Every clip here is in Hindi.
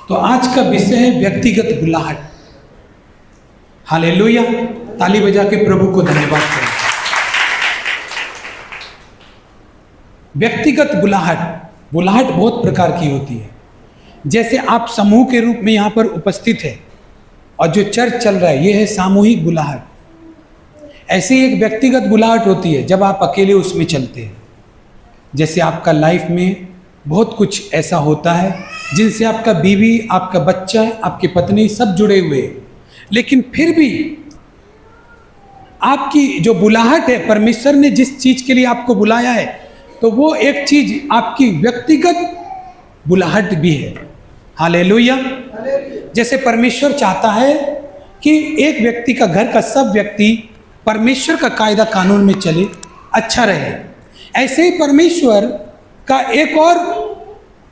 तो आज का विषय है व्यक्तिगत बुलाहट। हालेलुया, ताली बजा के प्रभु को धन्यवाद करें। व्यक्तिगत बुलाहट बहुत प्रकार की होती है। जैसे आप समूह के रूप में यहाँ पर उपस्थित है और जो चर्च चल रहा है ये है सामूहिक बुलाहट। ऐसे ही एक व्यक्तिगत बुलाहट होती है जब आप अकेले उसमें चलते हैं। जैसे आपका लाइफ में बहुत कुछ ऐसा होता है जिनसे आपका बीवी, आपका बच्चा, आपकी पत्नी सब जुड़े हुए हैं, लेकिन फिर भी आपकी जो बुलाहट है, परमेश्वर ने जिस चीज के लिए आपको बुलाया है, तो वो एक चीज आपकी व्यक्तिगत बुलाहट भी है। हालेलुया। जैसे परमेश्वर चाहता है कि एक व्यक्ति का, घर का सब व्यक्ति परमेश्वर का कायदा कानून में चले, अच्छा रहे। ऐसे ही परमेश्वर का एक और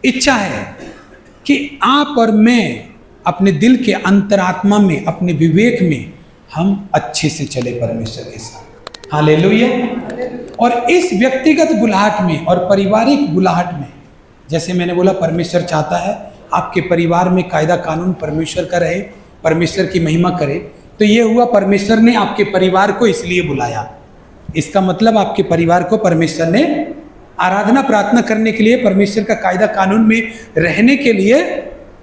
इच्छा है कि आप और मैं अपने दिल के अंतरात्मा में, अपने विवेक में हम अच्छे से चले परमेश्वर के साथ। हालेलुया। और इस व्यक्तिगत बुलाहट में और पारिवारिक बुलाहट में, जैसे मैंने बोला, परमेश्वर चाहता है आपके परिवार में कायदा कानून परमेश्वर का रहे, परमेश्वर की महिमा करे। तो ये हुआ, परमेश्वर ने आपके परिवार को इसलिए बुलाया। इसका मतलब आपके परिवार को परमेश्वर ने आराधना प्रार्थना करने के लिए, परमेश्वर का कायदा कानून में रहने के लिए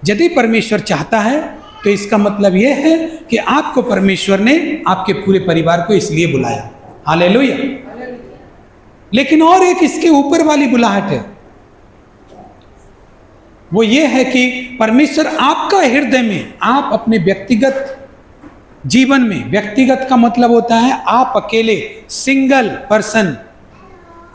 यदि परमेश्वर चाहता है, तो इसका मतलब यह है कि आपको परमेश्वर ने आपके पूरे परिवार को इसलिए बुलाया। हालेलुया। लेकिन और एक इसके ऊपर वाली बुलाहट है, वो ये है कि परमेश्वर आपका हृदय में, आप अपने व्यक्तिगत जीवन में, व्यक्तिगत का मतलब होता है आप अकेले, सिंगल पर्सन,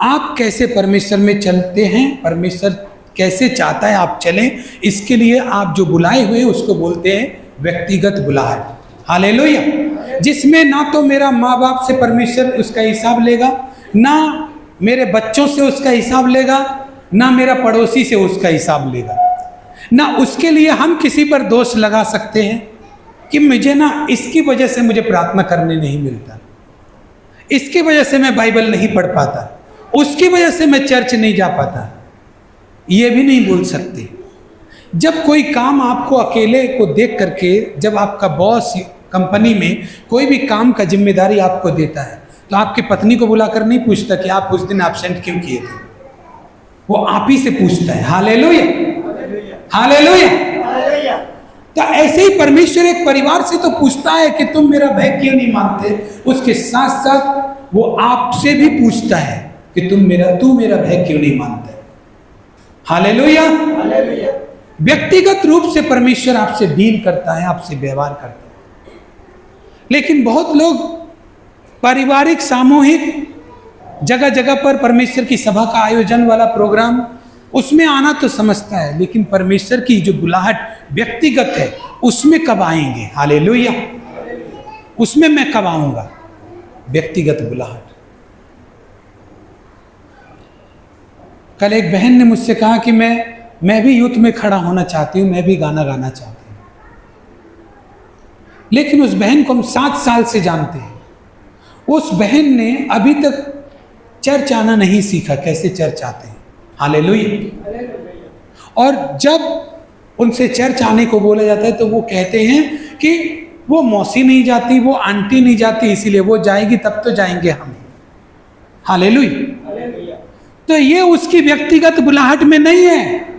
आप कैसे परमेश्वर में चलते हैं, परमेश्वर कैसे चाहता है आप चलें, इसके लिए आप जो बुलाए हुए उसको बोलते हैं व्यक्तिगत बुलाहट। हालेलुया। जिसमें ना तो मेरा माँ बाप से परमेश्वर उसका हिसाब लेगा, ना मेरे बच्चों से उसका हिसाब लेगा, ना मेरा पड़ोसी से उसका हिसाब लेगा, ना उसके लिए हम किसी पर दोष लगा सकते हैं कि मुझे ना इसकी वजह से मुझे प्रार्थना करने नहीं मिलता, इसकी वजह से मैं बाइबल नहीं पढ़ पाता, उसकी वजह से मैं चर्च नहीं जा पाता। ये भी नहीं बोल सकते। जब कोई काम आपको अकेले को देख करके, जब आपका बॉस कंपनी में कोई भी काम का जिम्मेदारी आपको देता है, तो आपकी पत्नी को बुलाकर नहीं पूछता कि आप उस दिन एब्सेंट क्यों किए थे, वो आप ही से पूछता है। Hallelujah, hallelujah. तो ऐसे ही परमेश्वर एक परिवार से तो पूछता है कि तुम मेरा भय क्यों नहीं मानते, उसके साथ साथ वो आपसे भी पूछता है कि तू मेरा भय क्यों नहीं मानते। हालेलुया। व्यक्तिगत रूप से परमेश्वर आपसे डील करता है, आपसे व्यवहार करता है। लेकिन बहुत लोग पारिवारिक, सामूहिक जगह जगह पर परमेश्वर की सभा का आयोजन वाला प्रोग्राम, उसमें आना तो समझता है, लेकिन परमेश्वर की जो बुलाहट व्यक्तिगत है उसमें कब आएंगे। हालेलुया। उसमें मैं कब आऊंगा, व्यक्तिगत बुलाहट। कल एक बहन ने मुझसे कहा कि मैं भी यूथ में खड़ा होना चाहती हूँ, मैं भी गाना गाना चाहती हूँ। लेकिन उस बहन को हम 7 साल से जानते हैं। उस बहन ने अभी तक चर्च आना नहीं सीखा, कैसे चर्च आते हैं। हालेलुया। और जब उनसे चर्च आने को बोला जाता है तो वो कहते हैं कि वो मौसी नहीं जाती, वो आंटी नहीं जाती, इसीलिए वो जाएगी तब तो जाएंगे हम। हालेलुया। तो ये उसकी व्यक्तिगत बुलाहट में नहीं है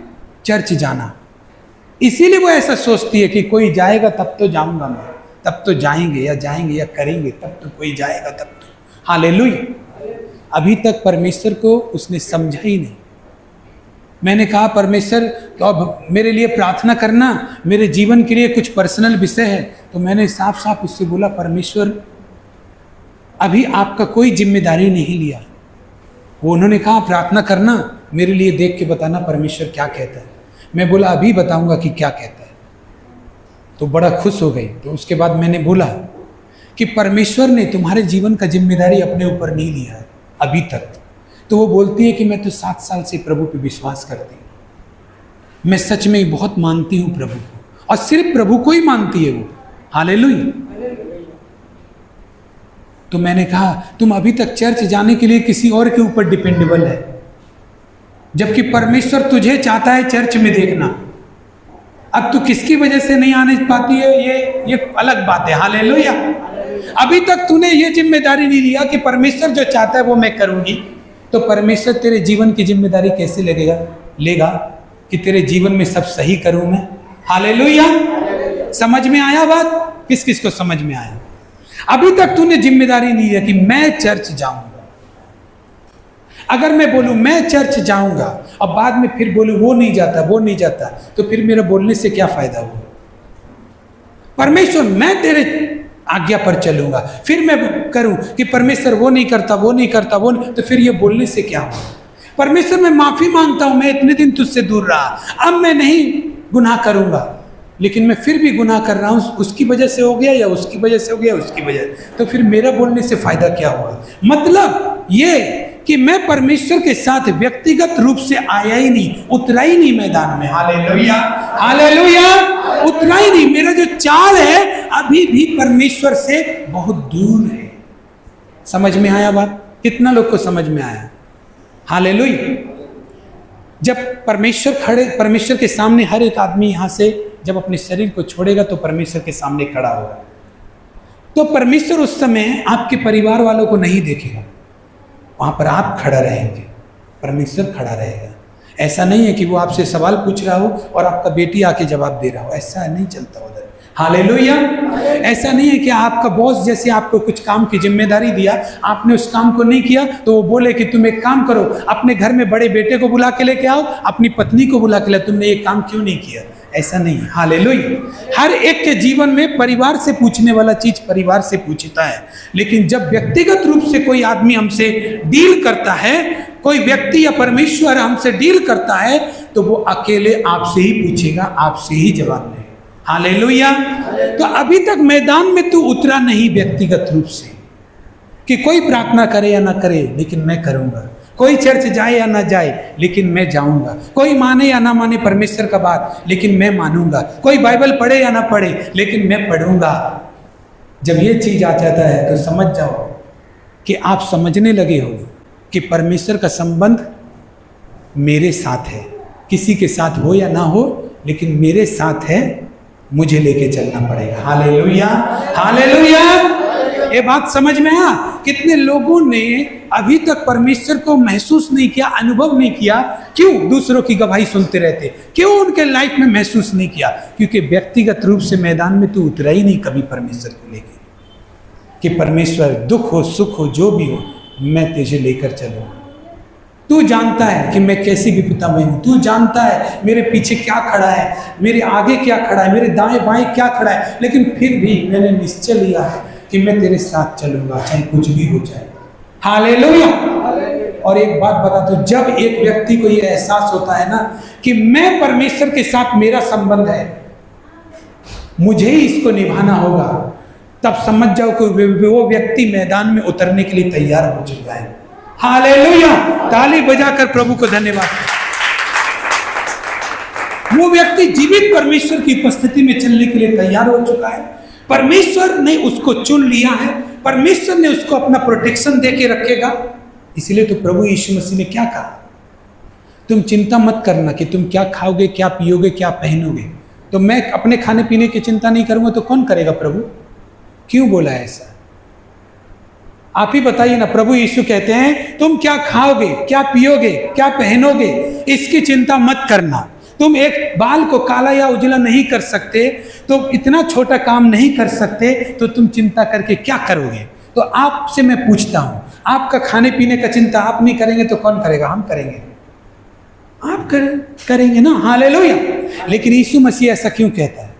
चर्च जाना, इसीलिए वो ऐसा सोचती है कि कोई जाएगा तब तो जाऊंगा मैं, तब तो जाएंगे या करेंगे, तब तो कोई जाएगा तब तो। हालेलुया। अभी तक परमेश्वर को उसने समझा ही नहीं। मैंने कहा, परमेश्वर तो अब मेरे लिए प्रार्थना करना, मेरे जीवन के लिए कुछ पर्सनल विषय है। तो मैंने साफ साफ उससे बोला, परमेश्वर अभी आपका कोई जिम्मेदारी नहीं लिया। वो उन्होंने कहा प्रार्थना करना, मेरे लिए देख के बताना परमेश्वर क्या कहता है। मैं बोला अभी बताऊंगा कि क्या कहता है। तो बड़ा खुश हो गई। तो उसके बाद मैंने बोला कि परमेश्वर ने तुम्हारे जीवन का जिम्मेदारी अपने ऊपर नहीं लिया है अभी तक। तो वो बोलती है कि मैं तो 7 साल से प्रभु पे विश्वास करती हूँ, मैं सच में बहुत मानती हूँ प्रभु को, और सिर्फ प्रभु को ही मानती है वो। हालेलुया। तो मैंने कहा तुम अभी तक चर्च जाने के लिए किसी और के ऊपर डिपेंडेबल है, जबकि परमेश्वर तुझे चाहता है चर्च में देखना। अब तू किसकी वजह से नहीं आने पाती है ये अलग बात है। हालेलुया। अभी तक तूने ये जिम्मेदारी नहीं लिया कि परमेश्वर जो चाहता है वो मैं करूंगी, तो परमेश्वर तेरे जीवन की जिम्मेदारी कैसे लेगा कि तेरे जीवन में सब सही करूं मैं। हालेलुया। समझ में आया बात? किस किस को समझ में आया? अभी तक तूने जिम्मेदारी नहीं लिया कि मैं चर्च जाऊंगा। अगर मैं बोलूं मैं चर्च जाऊंगा और बाद में फिर बोलूं वो नहीं जाता, तो फिर मेरा बोलने से क्या फायदा हुआ? परमेश्वर मैं तेरे आज्ञा पर चलूंगा, फिर मैं करूं कि परमेश्वर वो नहीं करता, तो फिर ये बोलने से क्या हुआ? परमेश्वर मैं माफी मांगता हूं, मैं इतने दिन तुझसे दूर रहा, अब मैं नहीं गुनाह करूंगा, लेकिन मैं फिर भी गुनाह कर रहा हूं, उसकी वजह से हो गया या उसकी वजह से हो गया, उसकी वजह, तो फिर मेरा बोलने से फायदा क्या हुआ? मतलब ये कि मैं परमेश्वर के साथ व्यक्तिगत रूप से आया ही नहीं, उतरा ही नहीं मैदान में। हालेलुया, हालेलुया, उतरा ही नहीं। मेरा जो चाल है अभी भी परमेश्वर से बहुत दूर है। समझ में आया बात? कितना लोग को समझ में आया? हालेलुया। जब परमेश्वर के सामने हर एक आदमी यहां से जब अपने शरीर को छोड़ेगा तो परमेश्वर के सामने खड़ा होगा, तो परमेश्वर उस समय आपके परिवार वालों को नहीं देखेगा, वहां पर आप खड़ा रहेंगे, परमेश्वर खड़ा रहेगा। ऐसा नहीं है कि वो आपसे सवाल पूछ रहा हो और आपका बेटी आके जवाब दे रहा हो, ऐसा नहीं चलता उधर। हालेलुया। ऐसा नहीं है कि आपका बॉस जैसे आपको कुछ काम की जिम्मेदारी दिया, आपने उस काम को नहीं किया तो वो बोले कि तुम एक काम करो, अपने घर में बड़े बेटे को बुला के लेके आओ, अपनी पत्नी को बुला के ले, तुमने ये काम क्यों नहीं किया? ऐसा नहीं। हालेलुया। हर एक के जीवन में परिवार से पूछने वाला चीज परिवार से पूछता है, लेकिन जब व्यक्तिगत रूप से कोई आदमी हमसे डील करता है, कोई व्यक्ति या परमेश्वर हमसे डील करता है, तो वो अकेले आपसे ही पूछेगा, आपसे ही जवाब देगा। हालेलुया। तो अभी तक मैदान में तू उतरा नहीं व्यक्तिगत रूप से, कि कोई प्रार्थना करे या ना करे, लेकिन मैं करूंगा। कोई चर्च जाए या ना जाए, लेकिन मैं जाऊंगा। कोई माने या ना माने परमेश्वर का बात, लेकिन मैं मानूंगा। कोई बाइबल पढ़े या ना पढ़े, लेकिन मैं पढ़ूंगा। जब ये चीज आ जाता है तो समझ जाओ कि आप समझने लगे हो कि परमेश्वर का संबंध मेरे साथ है, किसी के साथ हो या ना हो, लेकिन मेरे साथ है, मुझे लेके चलना पड़ेगा। Hallelujah, hallelujah. ये बात समझ में आया? कितने लोगों ने अभी तक परमेश्वर को महसूस नहीं किया, अनुभव नहीं किया? क्यों? दूसरों की गवाही सुनते रहते। क्यों उनके लाइफ में महसूस नहीं किया? क्योंकि व्यक्तिगत रूप से मैदान में तू उतरा ही नहीं कभी परमेश्वर को लेके, कि परमेश्वर दुख हो सुख हो जो भी हो, मैं तुझे लेकर चलूंगा। तू जानता है कि मैं कैसी विपदा में हूं, तू जानता है मेरे पीछे क्या खड़ा है, मेरे आगे क्या खड़ा है, मेरे दाएं बाएं क्या खड़ा है, लेकिन फिर भी मैंने निश्चय लिया है कि मैं तेरे साथ चलूंगा, चाहे कुछ भी हो जाए। हालेलुया। और एक बात बता दो, जब एक व्यक्ति को यह एहसास होता है ना कि मैं परमेश्वर के साथ मेरा संबंध है, मुझे ही इसको निभाना होगा, तब समझ जाओ कि वो व्यक्ति मैदान में उतरने के लिए तैयार हो चुका है। हालेलुया। ताली बजाकर प्रभु को धन्यवाद। वो व्यक्ति जीवित परमेश्वर की उपस्थिति में चलने के लिए तैयार हो चुका है। परमेश्वर ने उसको चुन लिया है, परमेश्वर ने उसको अपना प्रोटेक्शन देके रखेगा। इसलिए तो प्रभु यीशु मसीह ने क्या कहा? तुम चिंता मत करना कि तुम क्या खाओगे, क्या पियोगे, क्या पहनोगे। तो मैं अपने खाने पीने की चिंता नहीं करूंगा तो कौन करेगा? प्रभु क्यों बोला ऐसा? आप ही बताइए ना। प्रभु यीशु कहते हैं तुम क्या खाओगे, क्या पियोगे, क्या पहनोगे, इसकी चिंता मत करना। तुम एक बाल को काला या उजला नहीं कर सकते, तो इतना छोटा काम नहीं कर सकते, तो तुम चिंता करके क्या करोगे? तो आपसे मैं पूछता हूं, आपका खाने पीने का चिंता आप नहीं करेंगे तो कौन करेगा? हम करेंगे। आप करेंगे ना। हालेलुया। लेकिन यीशु मसीह ऐसा क्यों कहता है?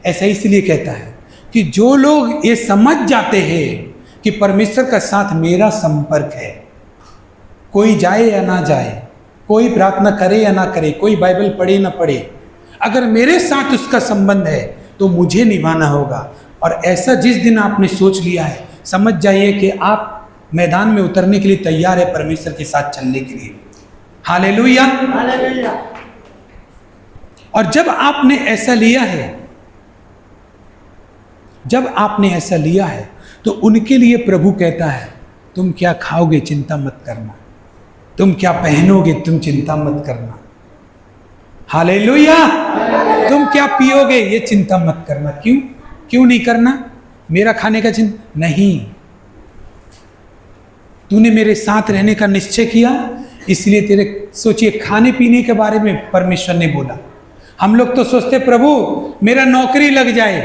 ऐसा इसलिए कहता है कि जो लोग ये समझ जाते हैं कि परमेश्वर का साथ मेरा संपर्क है, कोई जाए या ना जाए, कोई प्रार्थना करे या ना करे, कोई बाइबल पढ़े ना पढ़े, अगर मेरे साथ उसका संबंध है तो मुझे निभाना होगा। और ऐसा जिस दिन आपने सोच लिया है, समझ जाइए कि आप मैदान में उतरने के लिए तैयार है परमेश्वर के साथ चलने के लिए। हालेलुया। और जब आपने ऐसा लिया है, जब आपने ऐसा लिया है, तो उनके लिए प्रभु कहता है तुम क्या खाओगे चिंता मत करना, तुम क्या पहनोगे तुम चिंता मत करना। हालेलुया। तुम क्या पियोगे ये चिंता मत करना। क्यों नहीं करना? मेरा खाने का चिंता नहीं। तूने मेरे साथ रहने का निश्चय किया, इसलिए तेरे सोचिए खाने पीने के बारे में परमेश्वर ने बोला। हम लोग तो सोचते प्रभु मेरा नौकरी लग जाए,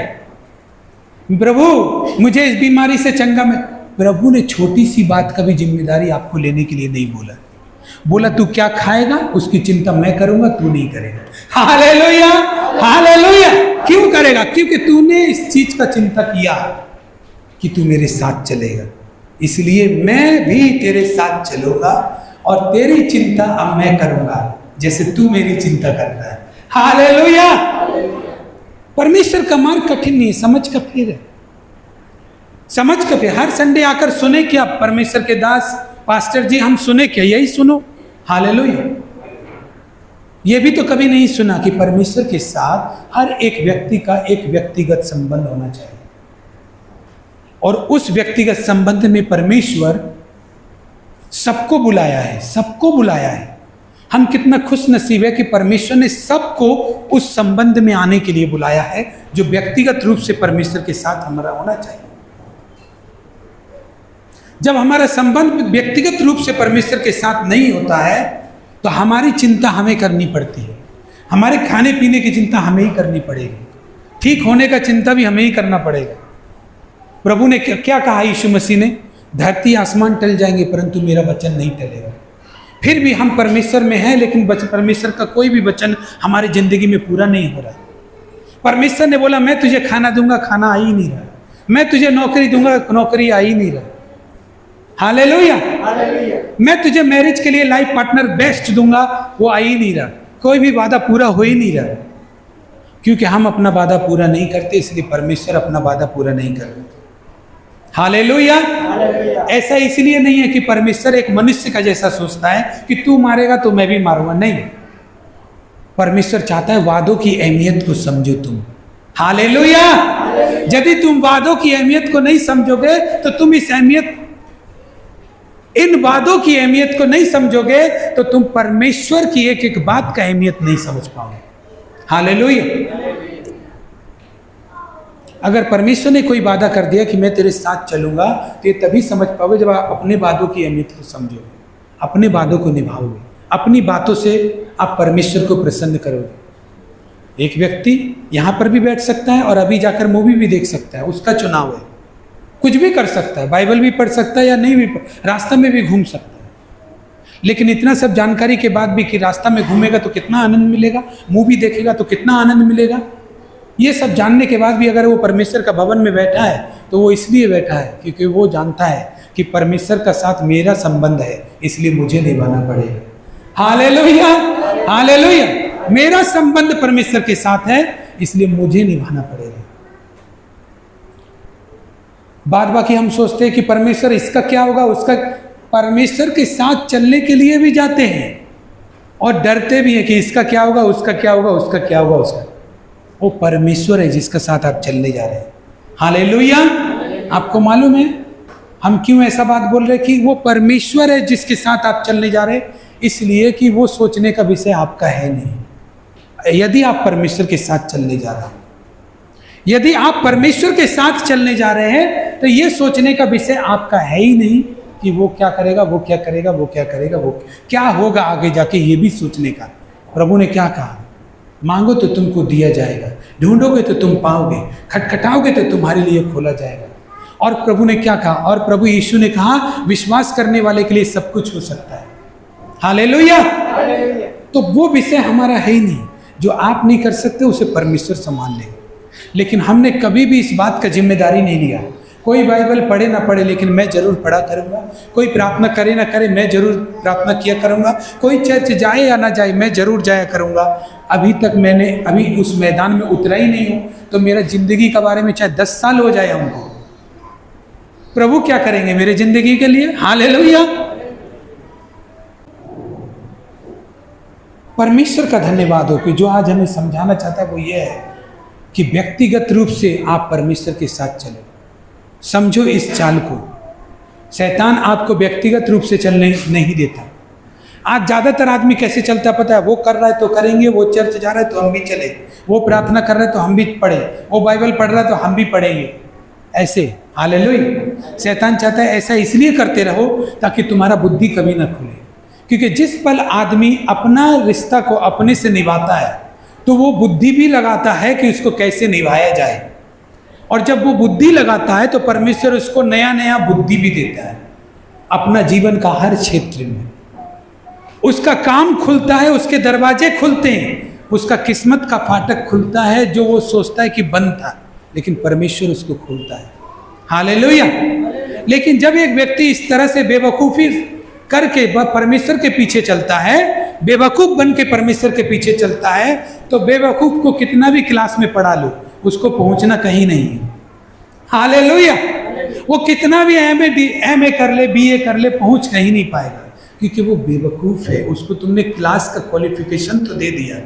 प्रभु मुझे इस बीमारी से चंगा में। प्रभु ने छोटी सी बात का भी जिम्मेदारी आपको लेने के लिए नहीं बोला। बोला तू क्या खाएगा उसकी चिंता मैं करूंगा, तू नहीं करेगा। Hallelujah, hallelujah. क्यों करेगा? क्योंकि तूने इस चीज का चिंता किया कि तू मेरे साथ चलेगा, इसलिए मैं भी तेरे साथ चलूंगा और तेरी चिंता अब मैं करूंगा जैसे तू मेरी चिंता करता है। हालेलुया। परमेश्वर का मार्ग कठिन नहीं है, समझ का फेर है। समझ का फेर। हर संडे आकर सुने क्या परमेश्वर के दास पास्टर जी, हम सुने क्या? यही सुनो। हालेलुया। ये भी तो कभी नहीं सुना कि परमेश्वर के साथ हर एक व्यक्ति का एक व्यक्तिगत संबंध होना चाहिए, और उस व्यक्तिगत संबंध में परमेश्वर सबको बुलाया है, सबको बुलाया है। हम कितना खुश नसीब है कि परमेश्वर ने सबको उस संबंध में आने के लिए बुलाया है जो व्यक्तिगत रूप से परमेश्वर के साथ हमारा होना चाहिए। जब हमारा संबंध व्यक्तिगत रूप से परमेश्वर के साथ नहीं होता है तो हमारी चिंता हमें करनी पड़ती है। हमारे खाने पीने की चिंता हमें ही करनी पड़ेगी, ठीक होने का चिंता भी हमें ही करना पड़ेगा। प्रभु ने क्या कहा यीशु मसीह ने? धरती आसमान टल जाएंगे परंतु मेरा वचन नहीं टलेगा। फिर भी हम परमेश्वर में हैं, लेकिन परमेश्वर का कोई भी वचन हमारी जिंदगी में पूरा नहीं हो रहा। परमेश्वर ने बोला मैं तुझे खाना दूंगा, खाना आ ही नहीं रहा। मैं तुझे नौकरी दूंगा, नौकरी आ ही नहीं रहा। हालेलुया। मैं तुझे मैरिज के लिए लाइफ पार्टनर बेस्ट दूंगा, वो आ ही नहीं रहा। कोई भी वादा पूरा हो ही नहीं रहा, क्योंकि हम अपना वादा पूरा नहीं करते, इसलिए परमेश्वर अपना वादा पूरा नहीं करते। हालेलुया। ऐसा इसलिए नहीं है कि परमेश्वर एक मनुष्य का जैसा सोचता है कि तू मारेगा तो मैं भी मारूंगा, नहीं। परमेश्वर चाहता है वादों की अहमियत को समझो तुम। हालेलुया। यदि तुम वादों की अहमियत को नहीं समझोगे तो तुम इन वादों की अहमियत को नहीं समझोगे तो तुम परमेश्वर की एक एक बात का अहमियत नहीं समझ पाओगे। हालेलुया। अगर परमेश्वर ने कोई वादा कर दिया कि मैं तेरे साथ चलूंगा तो ये तभी समझ पाओगे जब आप अपने वादों की अहमियत को समझोगे, अपने वादों को निभाओगे, अपनी बातों से आप परमेश्वर को प्रसन्न करोगे। एक व्यक्ति यहाँ पर भी बैठ सकता है और अभी जाकर मूवी भी देख सकता है, उसका चुनाव है। कुछ भी कर सकता है, बाइबल भी पढ़ सकता है या नहीं भी, रास्ता में भी घूम सकता है। लेकिन इतना सब जानकारी के बाद भी कि रास्ता में घूमेगा तो कितना आनंद मिलेगा, मूवी देखेगा तो कितना आनंद मिलेगा, ये सब जानने के बाद भी अगर वो परमेश्वर का भवन में बैठा है तो वो इसलिए बैठा है क्योंकि वो जानता है कि परमेश्वर का साथ मेरा संबंध है, इसलिए मुझे निभाना पड़ेगा। Hallelujah, hallelujah. मेरा संबंध परमेश्वर के साथ है, इसलिए मुझे निभाना पड़ेगा। बाद बाकी हम सोचते हैं कि परमेश्वर इसका क्या होगा, उसका। परमेश्वर के साथ चलने के लिए भी जाते हैं और डरते भी हैं कि इसका क्या होगा, उसका क्या होगा, उसका क्या होगा, उसका। वो परमेश्वर है जिसका साथ आप चलने जा रहे हैं। हालेलुया। आपको मालूम है हम क्यों ऐसा बात बोल रहे हैं कि वो परमेश्वर है जिसके साथ आप चलने जा रहे हैं? इसलिए कि वो सोचने का विषय आपका है नहीं। यदि आप परमेश्वर के साथ चलने जा रहे हैं, यदि आप परमेश्वर के साथ चलने जा रहे हैं तो ये सोचने का विषय आपका है ही नहीं कि वो क्या करेगा, वो क्या करेगा, वो क्या करेगा, वो क्या होगा आगे जाके, ये भी सोचने का। प्रभु ने क्या कहा? मांगो तो तुमको दिया जाएगा, ढूंढोगे तो तुम पाओगे, खटखटाओगे तो तुम्हारे लिए खोला जाएगा। और प्रभु ने क्या कहा? और प्रभु यीशु ने कहा विश्वास करने वाले के लिए सब कुछ हो सकता है। हालेलुया। तो वो विषय हमारा है ही नहीं। जो आप नहीं कर सकते उसे परमेश्वर संभाल लेगा। लेकिन हमने कभी भी इस बात का जिम्मेदारी नहीं लिया। कोई बाइबल पढ़े ना पढ़े लेकिन मैं जरूर पढ़ा करूंगा, कोई प्रार्थना करे ना करे मैं जरूर प्रार्थना किया करूंगा, कोई चर्च जाए या ना जाए मैं जरूर जाया करूंगा। अभी तक मैंने अभी उस मैदान में उतरा ही नहीं हूं, तो मेरा जिंदगी के बारे में चाहे 10 साल हो जाए हमको, प्रभु क्या करेंगे मेरे जिंदगी के लिए? हालेलुया। परमेश्वर का धन्यवाद हो कि जो आज हमें समझाना चाहता है वो ये है कि व्यक्तिगत रूप से आप परमेश्वर के साथ चले। समझो इस चाल को। शैतान आपको व्यक्तिगत रूप से चलने नहीं देता। आज ज़्यादातर आदमी कैसे चलता पता है, वो कर रहा है तो करेंगे, वो चर्च जा रहा है तो हम भी चले, वो प्रार्थना कर रहा है तो हम भी पढ़े, वो बाइबल पढ़ रहा है तो हम भी पढ़ेंगे, ऐसे। हालेलुया। शैतान चाहता है ऐसा इसलिए करते रहो ताकि तुम्हारा बुद्धि कभी ना खुले, क्योंकि जिस पल आदमी अपना रिश्ता को अपने से निभाता है तो वो बुद्धि भी लगाता है कि उसको कैसे निभाया जाए, और जब वो बुद्धि लगाता है तो परमेश्वर उसको नया नया बुद्धि भी देता है अपना जीवन का हर क्षेत्र में। उसका काम खुलता है, उसके दरवाजे खुलते हैं, उसका किस्मत का फाटक खुलता है जो वो सोचता है कि बंद था, लेकिन परमेश्वर उसको खोलता है। हालेलुया। लेकिन जब एक व्यक्ति इस तरह से बेवकूफ़ी करके परमेश्वर के पीछे चलता है, बेवकूफ़ बन के परमेश्वर के पीछे चलता है, तो बेवकूफ़ को कितना भी क्लास में पढ़ा लो उसको पहुंचना कहीं नहीं है। हालेलुया। वो कितना भी एमए कर ले, बीए कर ले, पहुंच कहीं नहीं पाएगा, क्योंकि वो बेवकूफ़ है। उसको तुमने क्लास का क्वालिफिकेशन तो दे दिया,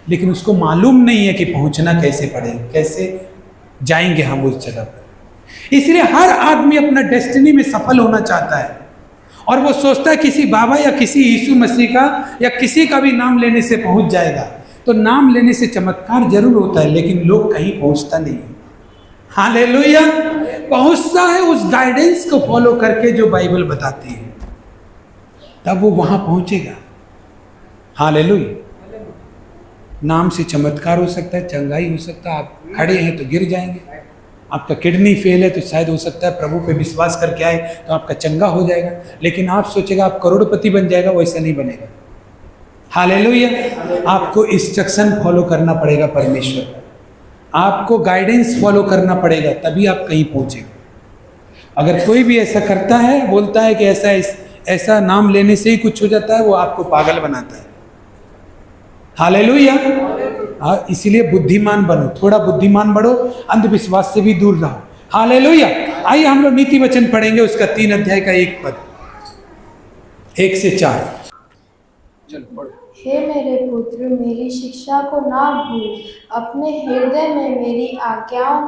लेकिन उसको मालूम नहीं है कि पहुंचना कैसे पड़े, कैसे जाएंगे हम उस जगह पर। इसलिए हर आदमी अपना डेस्टिनी में सफल होना चाहता है, और वो सोचता है किसी बाबा या किसी यीशु मसीह का या किसी का भी नाम लेने से पहुंच जाएगा। तो नाम लेने से चमत्कार जरूर होता है, लेकिन लोग कहीं पहुंचता नहीं है। हालेलुया। पहुंचता है उस गाइडेंस को फॉलो करके जो बाइबल बताती है, तब वो वहां पहुंचेगा। हालेलुया। नाम से चमत्कार हो सकता है, चंगाई हो सकता है, आप खड़े हैं तो गिर जाएंगे, आपका किडनी फेल है तो शायद हो सकता है प्रभु पे विश्वास करके आए तो आपका चंगा हो जाएगा, लेकिन आप सोचेगा आप करोड़पति बन जाएगा, वैसा नहीं बनेगा। हालेलुया। आपको इंस्ट्रक्शन फॉलो करना पड़ेगा, परमेश्वर आपको गाइडेंस फॉलो करना पड़ेगा, तभी आप कहीं पहुंचेगा। अगर कोई भी ऐसा करता है, बोलता है कि ऐसा नाम लेने से ही कुछ हो जाता है, वो आपको पागल बनाता है। हालेलुया। इसीलिए बुद्धिमान बनो, थोड़ा बुद्धिमान बढ़ो, अंधविश्वास से भी दूर रहो। हालेलुया। आइए हम लोग नीति वचन पढ़ेंगे, उसका 3 अध्याय का 1 पद, 1 से 4। चलो पढ़ो। हे मेरे पुत्र, मेरी शिक्षा को ना भूल, अपने हृदय में मेरी आज्ञाओं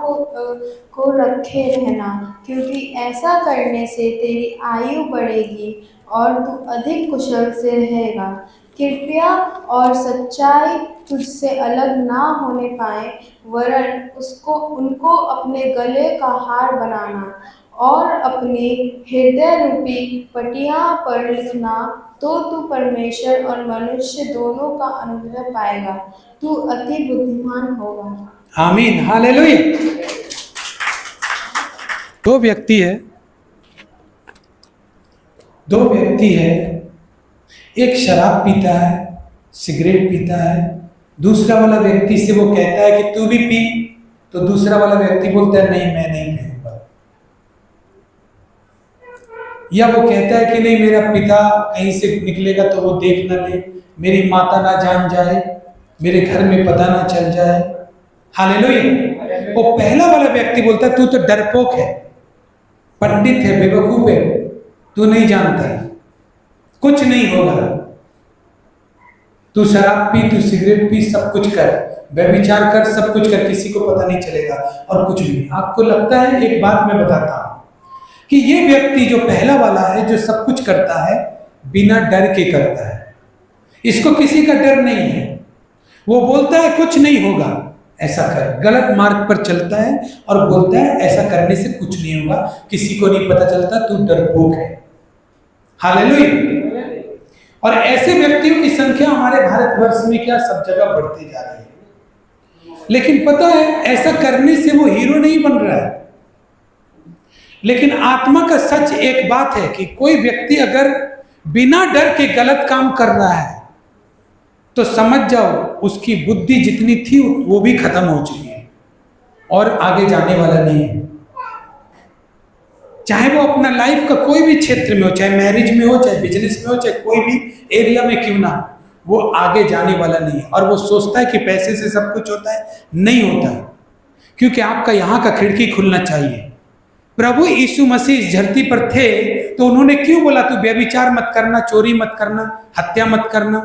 को रखे रहना, क्योंकि ऐसा करने से तेरी आयु बढ़ेगी और तू अधिक कुशल से रहेगा। कृपया और सच्चाई तुझसे अलग ना होने पाए, वरन उनको अपने गले का हार बनाना और अपनी हृदय रूपी पटिया पर लिखना, तो तू परमेश्वर और मनुष्य दोनों का अनुग्रह पाएगा। तू अति बुद्धिमान होगा। आमीन। हालेलुया। दो व्यक्ति है, एक शराब पीता है, सिगरेट पीता है, दूसरा वाला व्यक्ति से वो कहता है कि तू भी पी, तो दूसरा वाला व्यक्ति बोलता है नहीं मैं नहीं पीऊंगा। या वो कहता है कि नहीं मेरा पिता कहीं से निकलेगा तो वो देख ना ले, मेरी माता ना जान जाए, मेरे घर में पता ना चल जाए। हालेलुया। वो पहला वाला व्यक्ति बोलता है तू तो डरपोक है, पंडित है, बेवकूफ है, तू नहीं जानता है, कुछ नहीं होगा, तू शराब पी, तू सिगरेट पी, सब कुछ कर, व्यभिचार कर, सब कुछ कर, किसी को पता नहीं चलेगा और कुछ भी नहीं। आपको लगता है, एक बात मैं बताता हूं कि ये व्यक्ति जो पहला वाला है, जो सब कुछ करता है बिना डर के करता है, इसको किसी का डर नहीं है। वो बोलता है कुछ नहीं होगा, ऐसा कर, गलत मार्ग पर चलता है और बोलता है ऐसा करने से कुछ नहीं होगा, किसी को नहीं पता चलता, तू डरपोक है। हालेलुया। और ऐसे व्यक्तियों की संख्या हमारे भारतवर्ष में क्या सब जगह बढ़ती जा रही है। लेकिन पता है ऐसा करने से वो हीरो नहीं बन रहा है। लेकिन आत्मा का सच एक बात है कि कोई व्यक्ति अगर बिना डर के गलत काम कर रहा है तो समझ जाओ उसकी बुद्धि जितनी थी वो भी खत्म हो चुकी है और आगे जाने वाला नहीं है। चाहे वो अपना लाइफ का कोई भी क्षेत्र में हो, चाहे मैरिज में हो, चाहे बिजनेस में हो, चाहे कोई भी एरिया में क्यों ना, वो आगे जाने वाला नहीं है। और वो सोचता है कि पैसे से सब कुछ होता है, नहीं होता है, क्योंकि आपका यहाँ का खिड़की खुलना चाहिए। प्रभु यीशु मसीह इस धरती पर थे तो उन्होंने क्यों बोला तू व्यभिचार मत करना, चोरी मत करना, हत्या मत करना?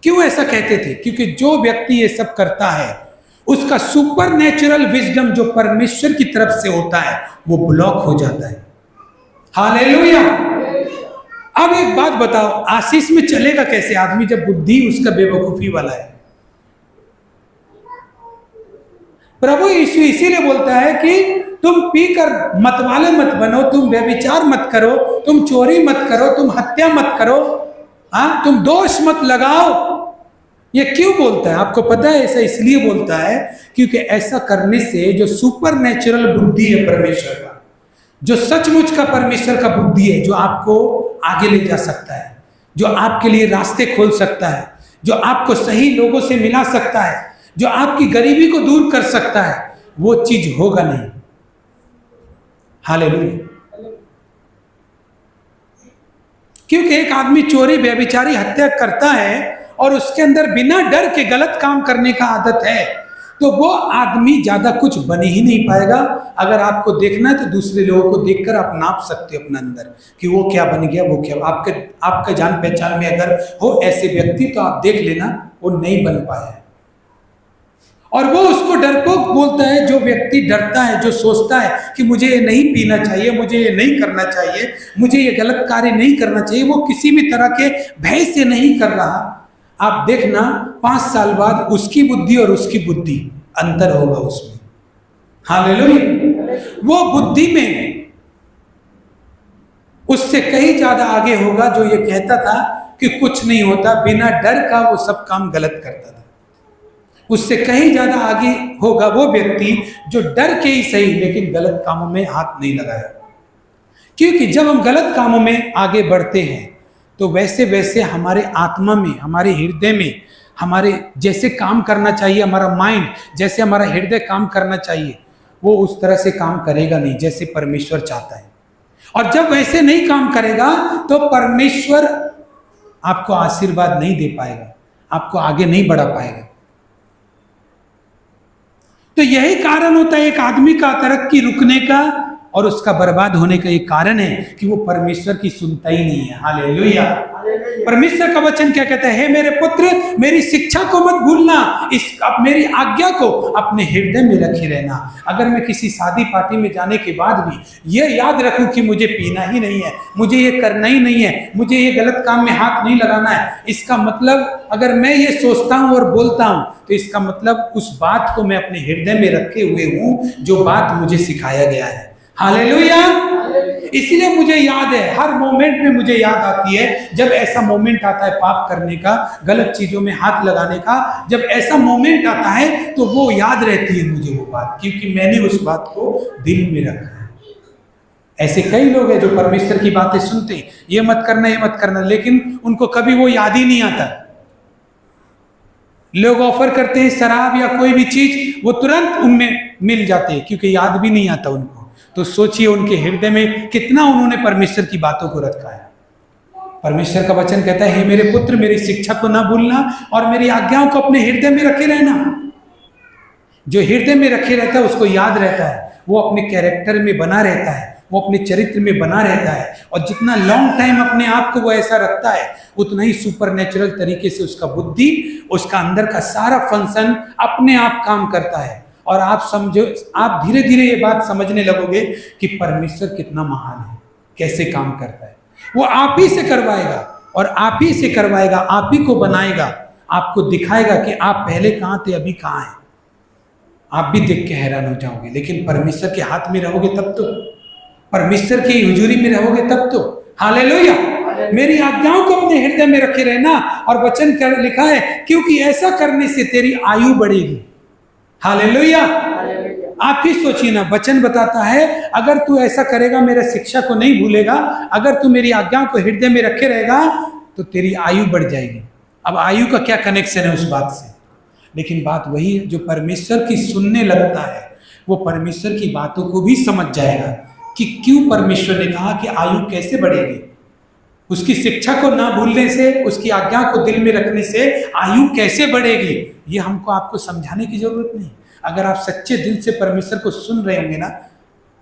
क्यों ऐसा कहते थे? क्योंकि जो व्यक्ति ये सब करता है उसका सुपर नेचुरल विजडम जो परमेश्वर की तरफ से होता है वो ब्लॉक हो जाता है। हालेलुया। अब एक बात बताओ, आशीष में चलेगा कैसे आदमी जब बुद्धि उसका बेवकूफी वाला है? प्रभु यीशु इसीलिए बोलता है कि तुम पीकर मतवाले मत बनो, तुम व्यभिचार मत करो, तुम चोरी मत करो, तुम हत्या मत करो, तुम दोष मत लगाओ। ये क्यों बोलता है आपको पता है? ऐसा इसलिए बोलता है क्योंकि ऐसा करने से जो सुपर नेचुरल बुद्धि है परमेश्वर का, जो सचमुच का परमेश्वर का बुद्धि है, जो आपको आगे ले जा सकता है, जो आपके लिए रास्ते खोल सकता है, जो आपको सही लोगों से मिला सकता है, जो आपकी गरीबी को दूर कर सकता है, वो चीज होगा नहीं। हालेलुया। क्योंकि एक आदमी चोरी, व्यभिचारी, हत्या करता है और उसके अंदर बिना डर के गलत काम करने का आदत है, तो वो आदमी ज्यादा कुछ बन ही नहीं पाएगा। अगर आपको देखना है तो दूसरे लोगों को देखकर आप नाप सकते हो अपने अंदर कि वो क्या बन गया, वो क्या। आपके जान पहचान में अगर हो ऐसे व्यक्ति तो आप देख लेना वो नहीं बन पाया है। और वो उसको डरपोक बोलता है। जो व्यक्ति डरता है, जो सोचता है कि मुझे ये नहीं पीना चाहिए, मुझे ये नहीं करना चाहिए, मुझे ये गलत कार्य नहीं करना चाहिए, वो किसी भी तरह के भय से नहीं कर रहा। आप देखना 5 साल बाद उसकी बुद्धि और उसकी बुद्धि अंतर होगा उसमें। हालेलुया। वो बुद्धि में उससे कहीं ज्यादा आगे होगा जो ये कहता था कि कुछ नहीं होता, बिना डर का वो सब काम गलत करता था। उससे कहीं ज्यादा आगे होगा वो व्यक्ति जो डर के ही सही लेकिन गलत कामों में हाथ नहीं लगाया। क्योंकि जब हम गलत कामों में आगे बढ़ते हैं तो वैसे वैसे हमारे आत्मा में, हमारे हृदय में, हमारे जैसे काम करना चाहिए, हमारा माइंड जैसे हमारा हृदय काम करना चाहिए, वो उस तरह से काम करेगा नहीं जैसे परमेश्वर चाहता है। और जब वैसे नहीं काम करेगा तो परमेश्वर आपको आशीर्वाद नहीं दे पाएगा, आपको आगे नहीं बढ़ा पाएगा। तो यही कारण होता है एक आदमी का तरक्की रुकने का और उसका बर्बाद होने का एक कारण है कि वो परमेश्वर की सुनता ही नहीं है। हालेलुया। परमेश्वर का वचन क्या कहता है? हे मेरे पुत्र, मेरी शिक्षा को मत भूलना, मेरी आज्ञा को अपने हृदय में रखे रहना। अगर मैं किसी शादी पार्टी में जाने के बाद भी ये याद रखूं कि मुझे पीना ही नहीं है, मुझे ये करना ही नहीं है, मुझे ये गलत काम में हाथ नहीं लगाना है, इसका मतलब अगर मैं ये सोचता हूं और बोलता हूं तो इसका मतलब उस बात को मैं अपने हृदय में रखे हुए हूं जो बात मुझे सिखाया गया है। हालेलुया। इसलिए मुझे याद है, हर मोमेंट में मुझे याद आती है जब ऐसा मोमेंट आता है पाप करने का, गलत चीजों में हाथ लगाने का, जब ऐसा मोमेंट आता है तो वो याद रहती है मुझे वो बात, क्योंकि मैंने उस बात को दिल में रखा है। ऐसे कई लोग हैं जो परमेश्वर की बातें सुनते हैं, ये मत करना, ये मत करना, लेकिन उनको कभी वो याद ही नहीं आता। लोग ऑफर करते हैं शराब या कोई भी चीज, वो तुरंत उनमें मिल जाते हैं क्योंकि याद भी नहीं आता उनको। तो सोचिए उनके हृदय में कितना उन्होंने परमेश्वर की बातों को रखा है। परमेश्वर का वचन कहता है, हे मेरे पुत्र, मेरी शिक्षा को ना भूलना और मेरी आज्ञाओं को अपने हृदय में रखे रहना। जो हृदय में रखे रहता है उसको याद रहता है, वो अपने कैरेक्टर में बना रहता है, वो अपने चरित्र में बना रहता है। और जितना लॉन्ग टाइम अपने आप को वो ऐसा रखता है उतना ही सुपरनेचुरल तरीके से उसका बुद्धि, उसका अंदर का सारा फंक्शन अपने आप काम करता है। और आप समझो, आप धीरे धीरे ये बात समझने लगोगे कि परमेश्वर कितना महान है, कैसे काम करता है। वो आप ही से करवाएगा और आप ही से करवाएगा, आप ही को बनाएगा, आपको दिखाएगा कि आप पहले कहाँ थे, अभी कहाँ हैं। आप भी देख के हैरान हो जाओगे। लेकिन परमेश्वर के हाथ में रहोगे तब तो, परमेश्वर की हुजूरी में रहोगे तब तो। हालेलुया। मेरी आज्ञाओं को अपने हृदय में रखे रहना। और वचन क्या लिखा है? क्योंकि ऐसा करने से तेरी आयु बढ़ेगी। हालेलुया। आप ही सोचिए ना, वचन बताता है अगर तू ऐसा करेगा, मेरे शिक्षा को नहीं भूलेगा, अगर तू मेरी आज्ञाओं को हृदय में रखे रहेगा तो तेरी आयु बढ़ जाएगी। अब आयु का क्या कनेक्शन है उस बात से? लेकिन बात वही है, जो परमेश्वर की सुनने लगता है वो परमेश्वर की बातों को भी समझ जाएगा कि क्यों परमेश्वर ने कहा कि आयु कैसे बढ़ेगी। उसकी शिक्षा को ना भूलने से, उसकी आज्ञा को दिल में रखने से आयु कैसे बढ़ेगी, ये हमको आपको समझाने की जरूरत नहीं। अगर आप सच्चे दिल से परमेश्वर को सुन रहे होंगे ना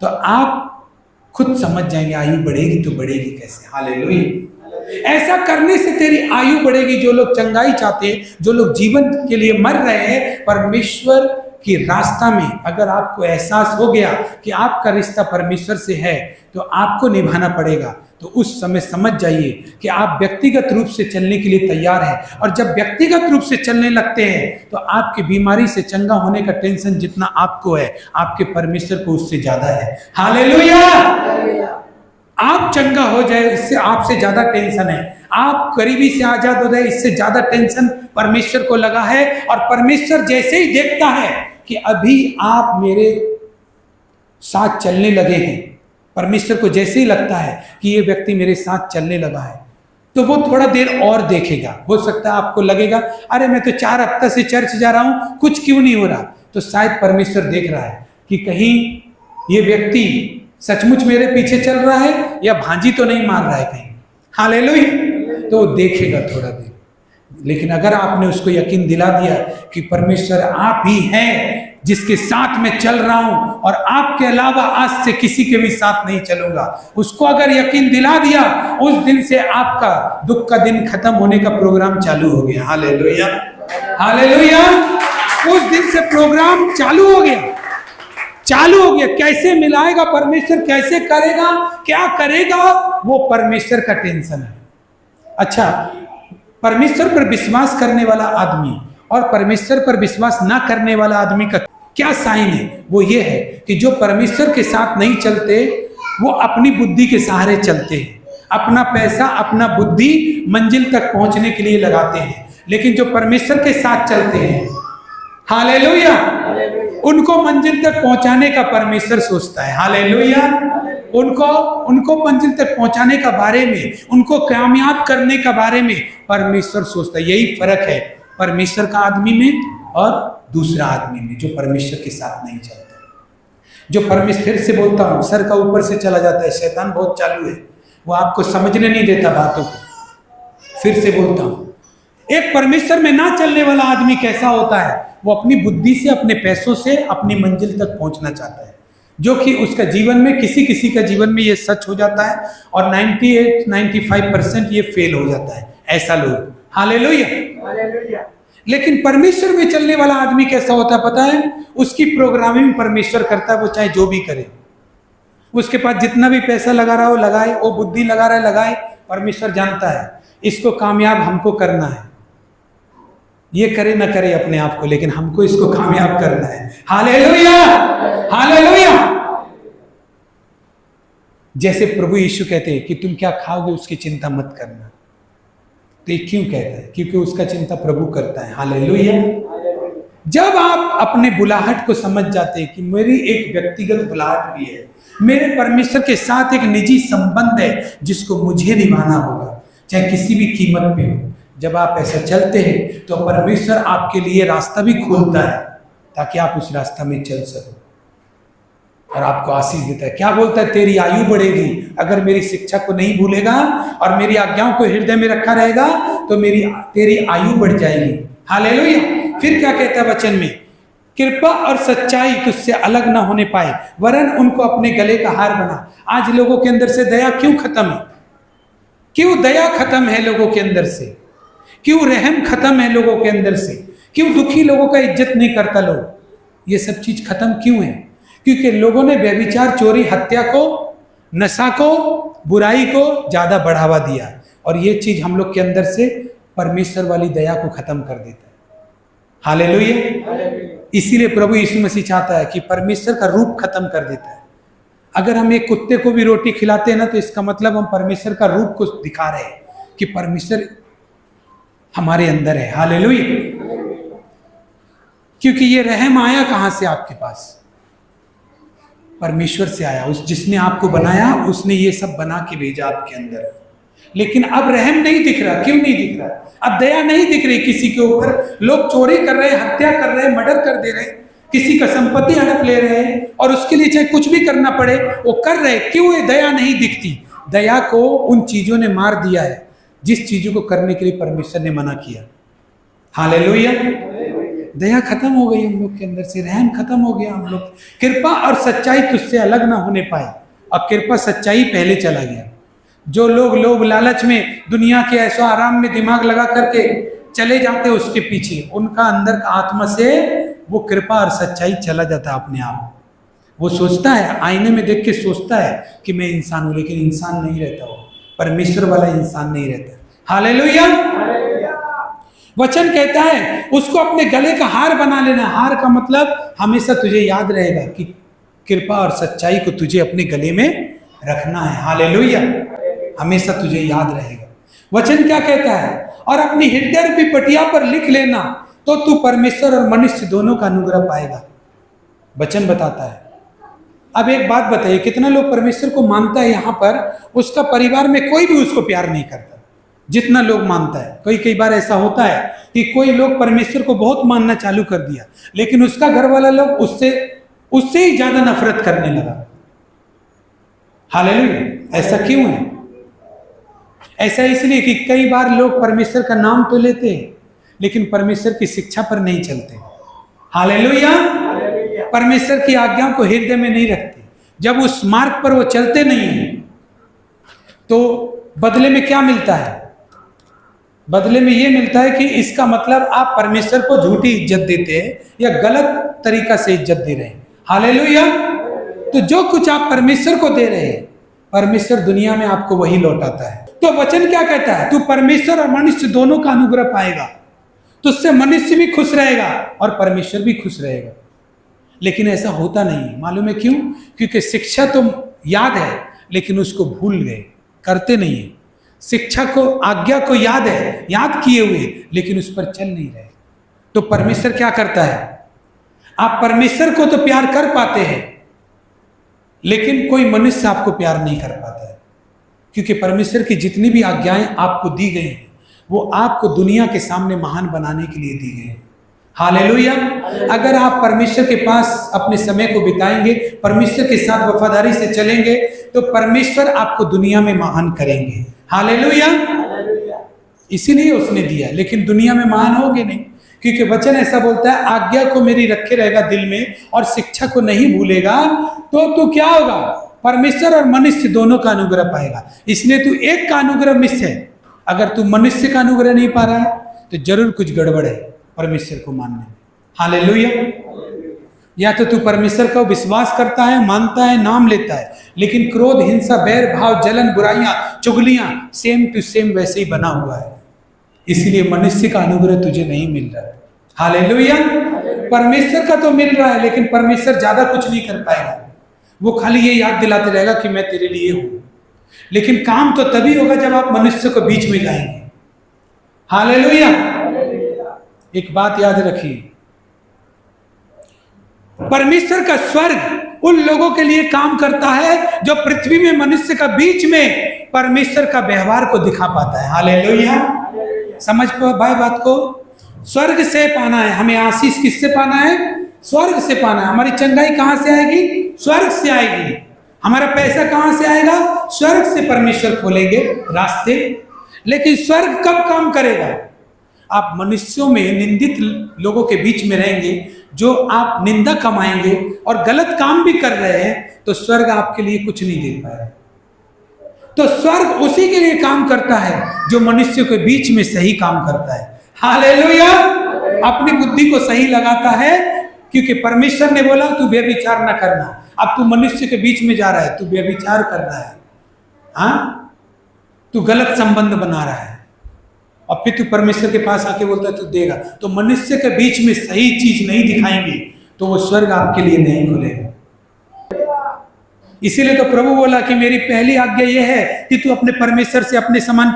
तो आप खुद समझ जाएंगे आयु बढ़ेगी तो बढ़ेगी कैसे। हालेलुया। ऐसा करने से तेरी आयु बढ़ेगी। जो लोग चंगाई चाहते हैं, जो लोग जीवन के लिए मर रहे हैं, परमेश्वर की रास्ता में अगर आपको एहसास हो गया कि आपका रिश्ता परमेश्वर से है तो आपको निभाना पड़ेगा। तो उस समय समझ जाइए कि आप व्यक्तिगत रूप से चलने के लिए तैयार हैं। और जब व्यक्तिगत रूप से चलने लगते हैं तो आपकी बीमारी से चंगा होने का टेंशन जितना आपको है, आपके परमेश्वर को उससे ज्यादा है। हालेलुया। आप चंगा हो जाए इससे आपसे ज्यादा टेंशन है, आप गरीबी से आजाद हो जाए इससे ज्यादा टेंशन परमेश्वर को लगा है। और परमेश्वर जैसे ही देखता है कि अभी आप मेरे साथ चलने लगे हैं, परमेश्वर को जैसे ही लगता है कि ये व्यक्ति मेरे साथ चलने लगा है, तो वो थोड़ा देर और देखेगा। हो सकता है आपको लगेगा अरे मैं तो 4 हफ्ते से चर्च जा रहा हूं, कुछ क्यों नहीं हो रहा। तो शायद परमेश्वर देख रहा है कि कहीं ये व्यक्ति सचमुच मेरे पीछे चल रहा है या भांजी तो नहीं मार रहा है कहीं। हालेलुया। तो वो देखेगा थोड़ा देर। लेकिन अगर आपने उसको यकीन दिला दिया कि परमेश्वर आप ही हैं जिसके साथ मैं चल रहा हूं और आपके अलावा आज से किसी के भी साथ नहीं चलूंगा, उसको अगर यकीन दिला दिया, उस दिन से आपका दुख का दिन खत्म होने का प्रोग्राम चालू हो गया। Hallelujah, hallelujah. उस दिन से प्रोग्राम चालू हो गया, चालू हो गया। कैसे मिलाएगा परमेश्वर, कैसे करेगा, क्या करेगा, वो परमेश्वर का टेंशन है। अच्छा, परमेश्वर पर विश्वास करने वाला आदमी और परमेश्वर पर विश्वास ना करने वाला आदमी का क्या साइन है? वो ये है कि जो परमेश्वर के साथ नहीं चलते वो अपनी बुद्धि के सहारे चलते हैं, अपना पैसा, अपना बुद्धि मंजिल तक पहुंचने के लिए लगाते हैं। लेकिन जो परमेश्वर के साथ चलते हैं, हालेलुया, उनको मंजिल तक पहुंचाने का परमेश्वर सोचता है। हालेलुया। उनको मंजिल तक पहुंचाने का बारे में, उनको कामयाब करने का बारे में परमेश्वर सोचता है। यही फर्क है परमेश्वर का आदमी में और दूसरा आदमी में जो परमेश्वर के साथ नहीं चलता। जो परमेश्वर, फिर से बोलता हूं, सर का ऊपर से चला जाता है, शैतान बहुत चालू है, वो आपको समझने नहीं देता बातों को। फिर से बोलता हूं, एक परमेश्वर में ना चलने वाला आदमी कैसा होता है? वो अपनी बुद्धि से, अपने पैसों से अपनी मंजिल तक पहुंचना चाहता है, जो कि उसका जीवन में, किसी किसी का जीवन में ये सच हो जाता है और 98-95% ये फेल हो जाता है, ऐसा लोग। हालेलुया। लेकिन परमेश्वर में चलने वाला आदमी कैसा होता है पता है? उसकी प्रोग्रामिंग परमेश्वर करता है, वो चाहे जो भी करे। उसके पास जितना भी पैसा लगा रहा हो लगाए, वो बुद्धि लगा रहा है लगाए, परमेश्वर जानता है इसको कामयाब हमको करना है। ये करे ना करे अपने आप को, लेकिन हमको इसको कामयाब करना है। Hallelujah, hallelujah. जैसे प्रभु यीशु कहते हैं कि तुम क्या खाओगे उसकी चिंता मत करना। तो ये क्यों कहता है? क्योंकि उसका चिंता प्रभु करता है। हालेलुया। जब आप अपने बुलाहट को समझ जाते हैं कि मेरी एक व्यक्तिगत बुलाहट भी है, मेरे परमेश्वर के साथ एक निजी संबंध है जिसको मुझे निभाना होगा, चाहे किसी भी कीमत पे हो। जब आप ऐसा चलते हैं तो परमेश्वर आपके लिए रास्ता भी खोलता है ताकि आप उस रास्ता में चल सको और आपको आशीष देता है। क्या बोलता है? तेरी आयु बढ़ेगी अगर मेरी शिक्षा को नहीं भूलेगा और मेरी आज्ञाओं को हृदय में रखा रहेगा तो तेरी आयु बढ़ जाएगी। हालेलुया। फिर क्या कहता है वचन में? कृपा और सच्चाई तुझसे अलग ना होने पाए, वरन उनको अपने गले का हार बना। आज लोगों के अंदर से दया क्यों खत्म है? क्यों दया खत्म है लोगों के अंदर से? क्यों रहम खत्म है लोगों के अंदर से? क्यों दुखी लोगों का इज्जत नहीं करता लोग? ये सब चीज खत्म क्यों है? क्योंकि लोगों ने व्यभिचार, चोरी, हत्या को, नशा को, बुराई को ज्यादा बढ़ावा दिया और ये चीज हम लोग के अंदर से परमेश्वर वाली दया को खत्म कर देता है। हालेलुया। इसीलिए प्रभु यीशु मसीह चाहता है कि परमेश्वर का रूप खत्म कर देता है। अगर हम एक कुत्ते को भी रोटी खिलाते हैं ना, तो इसका मतलब हम परमेश्वर का रूप को दिखा रहे हैं कि परमेश्वर हमारे अंदर है। हालेलुया। क्योंकि ये रहम आया कहां से आपके पास? परमेश्वर से आया। उस जिसने आपको बनाया उसने ये सब बना के भेजा आपके अंदर। लेकिन अब रहम नहीं दिख रहा। क्यों नहीं दिख रहा? अब दया नहीं दिख रही किसी के ऊपर। लोग चोरी कर रहे हैं, हत्या कर रहे हैं, मर्डर कर दे रहे हैं, किसी का संपत्ति हड़प ले रहे हैं और उसके लिए चाहे कुछ भी करना पड़े वो कर रहे। क्यों? ये दया नहीं दिखती। दया को उन चीजों ने मार दिया है जिस चीजों को करने के लिए परमेश्वर ने मना किया। हालेलुया। दया खत्म हो गई हम लोग के अंदर से, रहम खत्म हो गया हम लोग। कृपा और सच्चाई तुझसे अलग ना होने पाए। अब कृपा सच्चाई पहले चला गया। जो लोग लालच में, दुनिया के ऐशो आराम में दिमाग लगा करके चले जाते हैं उसके पीछे, उनका अंदर का आत्मा से वो कृपा और सच्चाई चला जाता है अपने आप। वो सोचता है, आईने में देख के सोचता है कि मैं इंसान हूं, लेकिन इंसान नहीं रहता। वो परमेश्वर वाला इंसान नहीं रहता। हालेलुया। वचन कहता है उसको अपने गले का हार बना लेना। हार का मतलब हमेशा तुझे याद रहेगा कि कृपा और सच्चाई को तुझे अपने गले में रखना है। हालेलुया। हमेशा तुझे याद रहेगा। वचन क्या कहता है? और अपनी हृदय रूपी पटिया पर लिख लेना, तो तू परमेश्वर और मनुष्य दोनों का अनुग्रह पाएगा। वचन बताता है। अब एक बात बताइए, कितना लोग परमेश्वर को मानता है यहाँ पर, उसका परिवार में कोई भी उसको प्यार नहीं करता जितना लोग मानता है। कई बार ऐसा होता है कि कोई लोग परमेश्वर को बहुत मानना चालू कर दिया, लेकिन उसका घर वाला लोग उससे ही ज्यादा नफरत करने लगा। हालेलुया। ऐसा क्यों है? ऐसा इसलिए कि कई बार लोग परमेश्वर का नाम तो लेते हैं, लेकिन परमेश्वर की शिक्षा पर नहीं चलते। हालेलुया। परमेश्वर की आज्ञाओं को हृदय में नहीं रखते। जब उस मार्ग पर वो चलते नहीं है, तो बदले में क्या मिलता है? बदले में ये मिलता है कि इसका मतलब आप परमेश्वर को झूठी इज्जत देते हैं या गलत तरीका से इज्जत दे रहे हैं। हालेलुया। तो जो कुछ आप परमेश्वर को दे रहे हैं, परमेश्वर दुनिया में आपको वही लौटाता है। तो वचन क्या कहता है? तू परमेश्वर और मनुष्य दोनों का अनुग्रह पाएगा। तुझसे मनुष्य भी खुश रहेगा और परमेश्वर भी खुश रहेगा। लेकिन ऐसा होता नहीं है। मालूम है क्यों? क्योंकि शिक्षा तो याद है, लेकिन उसको भूल गए, करते नहीं है। शिक्षा को, आज्ञा को याद है, याद किए हुए, लेकिन उस पर चल नहीं रहे। तो परमेश्वर क्या करता है? आप परमेश्वर को तो प्यार कर पाते हैं, लेकिन कोई मनुष्य आपको प्यार नहीं कर पाता है। क्योंकि परमेश्वर की जितनी भी आज्ञाएं आपको दी गई हैं, वो आपको दुनिया के सामने महान बनाने के लिए दी गई हैं। हालेलुया। अगर आप परमेश्वर के पास अपने समय को बिताएंगे, परमेश्वर के साथ वफादारी से चलेंगे, तो परमेश्वर आपको दुनिया में महान करेंगे। हालेलुया। इसीलिए उसने दिया, लेकिन दुनिया में महान होगे नहीं। क्योंकि वचन ऐसा बोलता है, आज्ञा को मेरी रखे रहेगा दिल में और शिक्षा को नहीं भूलेगा, तो तू क्या होगा? परमेश्वर और मनुष्य दोनों का अनुग्रह पाएगा। इसलिए तू एक का अनुग्रह मिस है। अगर तू मनुष्य का अनुग्रह नहीं पा रहा है, तो जरूर कुछ गड़बड़ है परमेश्वर को मानने में। हालेलुया। या तो तू परमेश्वर का विश्वास करता है, मानता है, नाम लेता है, लेकिन क्रोध, हिंसा, बैर भाव, जलन, बुराइयां, चुगलियां सेम टू सेम वैसे ही बना हुआ है। इसलिए मनुष्य का अनुग्रह तुझे नहीं मिल रहा है। हालेलुया। परमेश्वर का तो मिल रहा है, लेकिन परमेश्वर ज्यादा कुछ नहीं कर पाएगा। वो खाली ये याद दिलाते रहेगा कि मैं तेरे लिए हूं। लेकिन काम तो तभी होगा जब आप मनुष्य को बीच में जाएंगे। हालेलुया। एक बात याद रखिए, परमेश्वर का स्वर्ग उन लोगों के लिए काम करता है जो पृथ्वी में मनुष्य का बीच में परमेश्वर का व्यवहार को दिखा पाता है। हालेलुया। समझ पाए बात को? स्वर्ग से पाना है हमें आशीष। किससे पाना है? स्वर्ग से पाना है। हमारी चंगाई कहां से आएगी? स्वर्ग से आएगी। हमारा पैसा कहां से आएगा? स्वर्ग से परमेश्वर खोलेंगे रास्ते। लेकिन स्वर्ग कब काम करेगा? आप मनुष्यों में निंदित लोगों के बीच में रहेंगे, जो आप निंदा कमाएंगे और गलत काम भी कर रहे हैं, तो स्वर्ग आपके लिए कुछ नहीं दे पाएगा। तो स्वर्ग उसी के लिए काम करता है जो मनुष्यों के बीच में सही काम करता है। हालेलुया। अपनी बुद्धि को सही लगाता है, क्योंकि परमेश्वर ने बोला तू व्यभिचार न करना। अब तू मनुष्य के बीच में जा रहा है, तू व्यभिचार कर रहा है, हाँ, तू गलत संबंध बना रहा है, और फिर तू परमेश्वर के पास आके बोलता है तू देगा। तो मनुष्य के बीच में सही चीज नहीं दिखाएंगे, तो वो स्वर्ग आपके लिए नहीं खुलेगा। इसीलिए तो प्रभु बोला कि मेरी पहली आज्ञा यह है कि तू अपने परमेश्वर से अपने समान,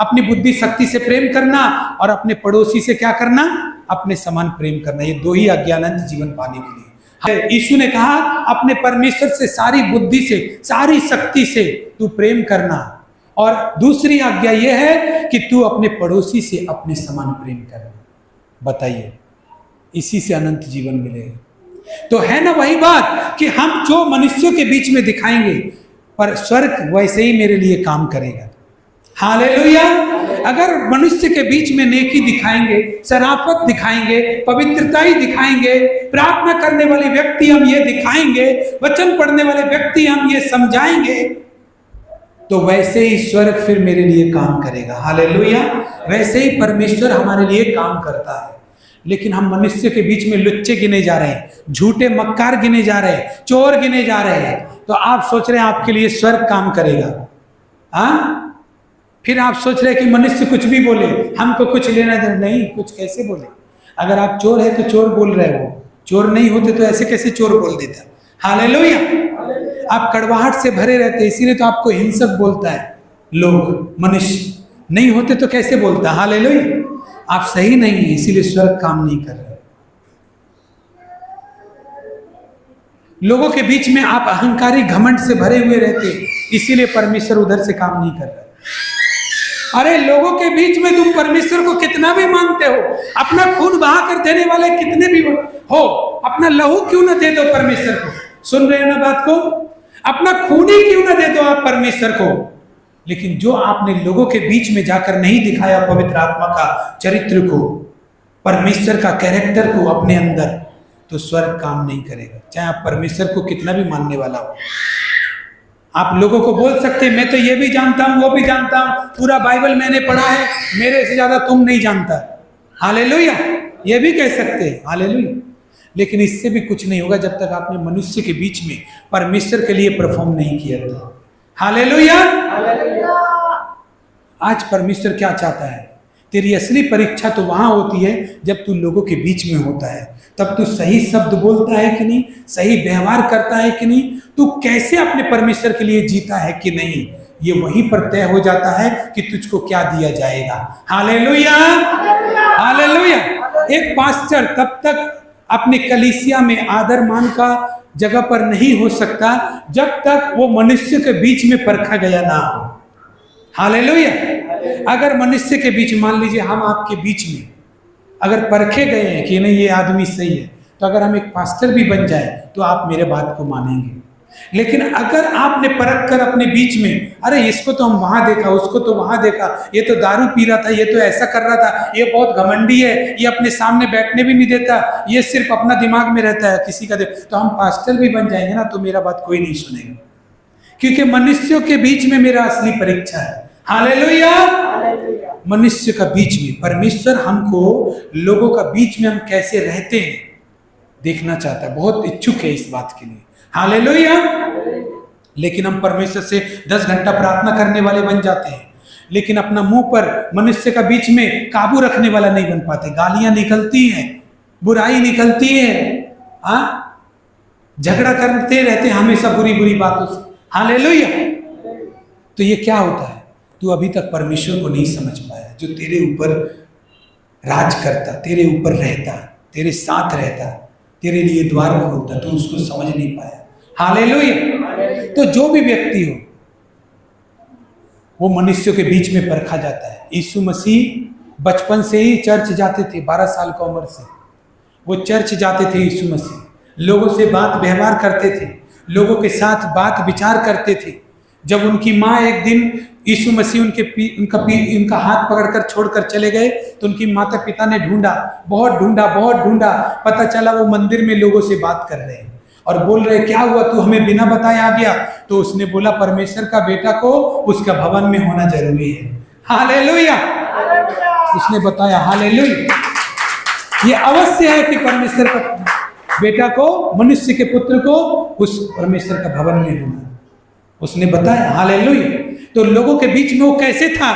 अपनी बुद्धि शक्ति से प्रेम करना, और अपने पड़ोसी से क्या करना? अपने समान प्रेम करना। ये दो ही आज्ञा अनंत जीवन पाने के लिए। यीशु ने कहा अपने परमेश्वर से सारी बुद्धि से, सारी शक्ति से तू प्रेम करना, और दूसरी आज्ञा यह है कि तू अपने पड़ोसी से अपने समान प्रेम करना। बताइए, इसी से अनंत जीवन मिलेगा। तो है ना वही बात कि हम जो मनुष्यों के बीच में दिखाएंगे, पर स्वर्ग वैसे ही मेरे लिए काम करेगा। हालेलुया। अगर मनुष्य के बीच में नेकी दिखाएंगे, शराफत दिखाएंगे, पवित्रता ही दिखाएंगे, प्रार्थना करने वाले व्यक्ति हम ये दिखाएंगे, वचन पढ़ने वाले व्यक्ति हम ये समझाएंगे, तो वैसे ही स्वर्ग फिर मेरे लिए काम करेगा। हालेलुया। वैसे ही परमेश्वर हमारे लिए काम करता है। लेकिन हम मनुष्य के बीच में लुच्चे गिने जा रहे हैं, झूठे मक्कार गिने जा रहे हैं, चोर गिने जा रहे हैं, तो आप सोच रहे हैं आपके लिए स्वर्ग काम करेगा? हाँ, फिर आप सोच रहे कि मनुष्य कुछ भी बोले, हमको कुछ लेना देना नहीं। कुछ कैसे बोले? अगर आप चोर है तो चोर बोल रहे हो, चोर नहीं होते तो ऐसे कैसे चोर बोल देता? हालेलुया। आप कड़वाहट से भरे रहते, इसीलिए तो आपको हिंसक बोलता है लोग, मनुष्य नहीं होते तो कैसे बोलता? हालेलुया। आप सही नहीं है, इसीलिए स्वर्ग काम नहीं कर रहे। लोगों के बीच में आप अहंकारी घमंड से भरे हुए रहते, इसीलिए परमेश्वर उधर से काम नहीं कर रहा। अरे लोगों के बीच में तुम परमेश्वर को कितना भी मानते हो, अपना खून बहा कर देने वाले कितने भी हो, अपना लहू क्यों ना दे दो परमेश्वर को? सुन रहे हो ना बात को? अपना खून ही क्यों ना दे दो आप परमेश्वर को, लेकिन जो आपने लोगों के बीच में जाकर नहीं दिखाया पवित्र आत्मा का चरित्र को, परमेश्वर का कैरेक्टर को अपने अंदर, तो स्वर्ग काम नहीं करेगा, चाहे आप परमेश्वर को कितना भी मानने वाला हो। आप लोगों को बोल सकते मैं तो ये भी जानता हूं, वो भी जानता हूं, पूरा बाइबल मैंने पढ़ा है, मेरे से ज्यादा तुम नहीं जानता। हालेलुया, ये भी कह सकते हैं। हालेलुया। लेकिन इससे भी कुछ नहीं होगा जब तक आपने मनुष्य के बीच में परमेश्वर के लिए परफॉर्म नहीं किया था। हालेलुया। आज परमेश्वर क्या चाहता है? तेरी असली परीक्षा तो वहां होती है जब तू लोगों के बीच में होता है, तब तू सही शब्द बोलता है कि नहीं, सही व्यवहार करता है कि नहीं, तू कैसे अपने परमेश्वर के लिए जीता है कि नहीं, ये वहीं पर तय हो जाता है कि तुझको क्या दिया जाएगा। Hallelujah, hallelujah. एक पास्टर तब तक अपने कलीसिया में आदर मान का जगह पर नहीं हो सकता जब तक वो मनुष्य के बीच में परखा गया ना हो। हालेलुया। अगर मनुष्य के बीच, मान लीजिए हम आपके बीच में अगर परखे गए हैं कि नहीं ये आदमी सही है, तो अगर हम एक पास्टर भी बन जाए तो आप मेरे बात को मानेंगे। लेकिन अगर आपने परख कर अपने बीच में, अरे इसको तो हम वहां देखा, उसको तो वहां देखा, ये तो दारू पी रहा था, ये तो ऐसा कर रहा था, ये बहुत घमंडी है, ये अपने सामने बैठने भी नहीं देता, ये सिर्फ अपना दिमाग में रहता है, किसी का तो हम पास्टर भी बन जाएंगे ना तो मेरा बात कोई नहीं सुनेगा, क्योंकि मनुष्यों के बीच में मेरा असली परीक्षा है। हालेलुया। मनुष्य का बीच में परमेश्वर हमको लोगों का बीच में हम कैसे रहते हैं देखना चाहता है, बहुत इच्छुक है इस बात के लिए। हालेलुया। लेकिन हम परमेश्वर से 10 घंटा प्रार्थना करने वाले बन जाते हैं, लेकिन अपना मुंह पर मनुष्य का बीच में काबू रखने वाला नहीं बन पाते। गालियां निकलती हैं, बुराई निकलती है, झगड़ा करते रहते हैं हमेशा बुरी बुरी बातों से। हालेलुया। तो ये क्या होता है? तू अभी तक परमेश्वर को नहीं समझ पाया, जो तेरे ऊपर राज करता, तेरे ऊपर रहता, तेरे साथ रहता, तेरे लिए द्वार खोलता, तो उसको समझ नहीं पाया। हालेलुया। तो जो भी व्यक्ति हो वो मनुष्यों के बीच में परखा जाता है। यीशु मसीह बचपन से ही चर्च जाते थे, 12 साल की उम्र से वो चर्च जाते थे। यीशु मसीह लोगों से बात व्यवहार करते थे, लोगों के साथ बात विचार करते थे। जब उनकी माँ एक दिन यीशु मसीह उनका हाथ पकड़कर छोड़कर चले गए तो उनकी माता पिता ने ढूंढा, बहुत ढूंढा, पता चला वो मंदिर में लोगों से बात कर रहे हैं और बोल रहे क्या हुआ, तू हमें बिना बताए आ गया? तो उसने बोला परमेश्वर का बेटा को उसका भवन में होना जरूरी है। हालेलुया। उसने बताया। हालेलुया। ये अवश्य है कि परमेश्वर का बेटा को, मनुष्य के पुत्र को उस परमेश्वर का भवन में होना, उसने बताया। हालेलुया। तो लोगों के बीच में वो कैसे था,